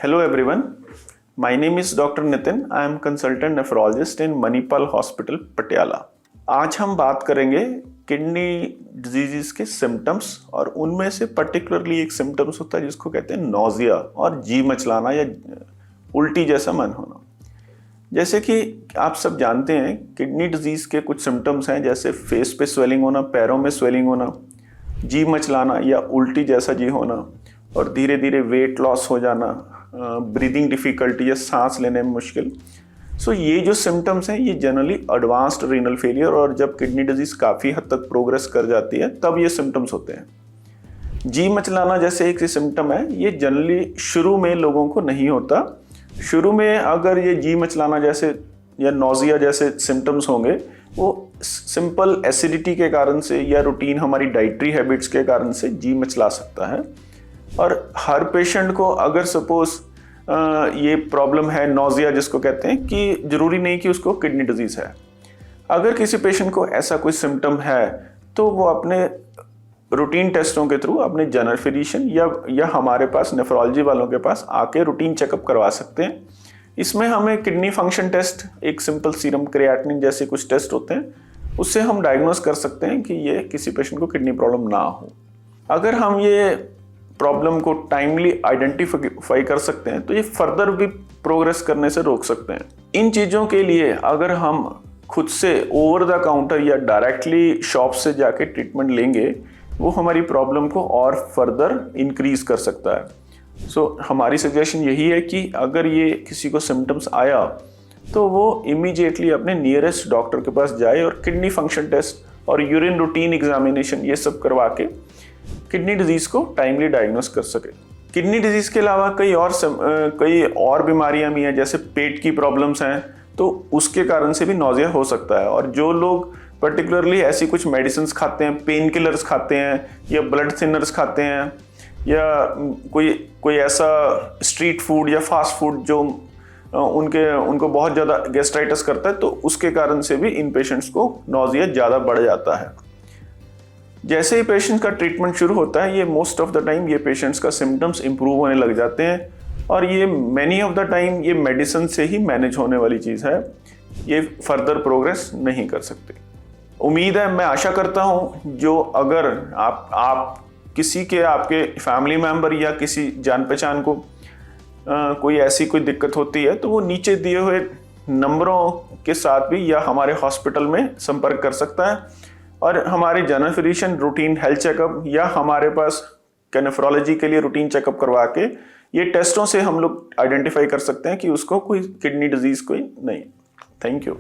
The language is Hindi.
Hello everyone, my name is Dr. Nitin. I am consultant nephrologist in Manipal Hospital, Patiala. आज हम बात करेंगे किडनी डिजीज़ के सिम्टम्स और उनमें से पर्टिकुलरली एक सिम्टम्स होता है जिसको कहते हैं नोजिया और जी मचलाना या उल्टी जैसा मन होना। जैसे कि आप सब जानते हैं किडनी डिजीज़ के कुछ सिम्टम्स हैं, जैसे फेस पे स्वेलिंग होना, पैरों में स्वेलिंग होना, जी मचलाना या उल्टी जैसा जी होना और धीरे धीरे वेट लॉस हो जाना, ब्रीदिंग डिफ़िकल्टी या सांस लेने में मुश्किल। सो ये जो सिम्टम्स हैं ये जनरली एडवांस्ड रीनल फेलियर और जब किडनी डिजीज़ काफ़ी हद तक प्रोग्रेस कर जाती है तब ये सिम्टम्स होते हैं। जी मचलाना जैसे एक सिम्टम है, ये जनरली शुरू में लोगों को नहीं होता। शुरू में अगर ये जी मचलाना जैसे या नोजिया जैसे सिम्टम्स होंगे वो सिंपल एसिडिटी के कारण से या रूटीन हमारी डाइटरी हैबिट्स के कारण से जी मचला सकता है। और हर पेशेंट को अगर सपोज ये प्रॉब्लम है नोजिया जिसको कहते हैं कि ज़रूरी नहीं कि उसको किडनी डिजीज़ है। अगर किसी पेशेंट को ऐसा कोई सिम्टम है तो वो अपने रूटीन टेस्टों के थ्रू अपने जनरल फिजिशियन या हमारे पास नेफ्रोलॉजी वालों के पास आके रूटीन चेकअप करवा सकते हैं। इसमें हमें किडनी फंक्शन टेस्ट, एक सिंपल सीरम क्रिएटिनिन जैसे कुछ टेस्ट होते हैं, उससे हम डायग्नोस कर सकते हैं कि ये किसी पेशेंट को किडनी प्रॉब्लम ना हो। अगर हम ये प्रॉब्लम को टाइमली आइडेंटिफाई कर सकते हैं तो ये फर्दर भी प्रोग्रेस करने से रोक सकते हैं। इन चीज़ों के लिए अगर हम खुद से ओवर द काउंटर या डायरेक्टली शॉप से जाके ट्रीटमेंट लेंगे वो हमारी प्रॉब्लम को और फर्दर इंक्रीज कर सकता है। सो हमारी सजेशन यही है कि अगर ये किसी को सिम्टम्स आया तो वो इमीडिएटली अपने नियरेस्ट डॉक्टर के पास जाए और किडनी फंक्शन टेस्ट और यूरिन रूटीन एग्जामिनेशन ये सब करवा के किडनी डिजीज़ को टाइमली डायग्नोस कर सके। किडनी डिजीज़ के अलावा कई और बीमारियां भी हैं, जैसे पेट की प्रॉब्लम्स हैं तो उसके कारण से भी नोजिया हो सकता है। और जो लोग पर्टिकुलरली ऐसी कुछ मेडिसिन्स खाते हैं, पेन किलर्स खाते हैं या ब्लड थिनर्स खाते हैं या कोई ऐसा स्ट्रीट फूड या फास्ट फूड जो उनको बहुत ज़्यादा गैस्ट्राइटिस करता है, तो उसके कारण से भी इन पेशेंट्स को नोजिया ज़्यादा बढ़ जाता है। जैसे ही पेशेंट का ट्रीटमेंट शुरू होता है ये मोस्ट ऑफ द टाइम ये पेशेंट्स का सिम्टम्स इम्प्रूव होने लग जाते हैं और ये मैनी ऑफ द टाइम ये मेडिसिन से ही मैनेज होने वाली चीज़ है, ये फर्दर प्रोग्रेस नहीं कर सकते। उम्मीद है, मैं आशा करता हूँ जो अगर आप किसी के आपके फैमिली मेम्बर या किसी जान पहचान को कोई ऐसी कोई दिक्कत होती है तो वो नीचे दिए हुए नंबरों के साथ भी या हमारे हॉस्पिटल में संपर्क कर सकता है और हमारे general physician routine health checkup या हमारे पास नेफ्रोलॉजी के लिए रूटीन चेकअप करवा के ये टेस्टों से हम लोग आइडेंटिफाई कर सकते हैं कि उसको कोई किडनी डिजीज़ कोई नहीं। Thank you.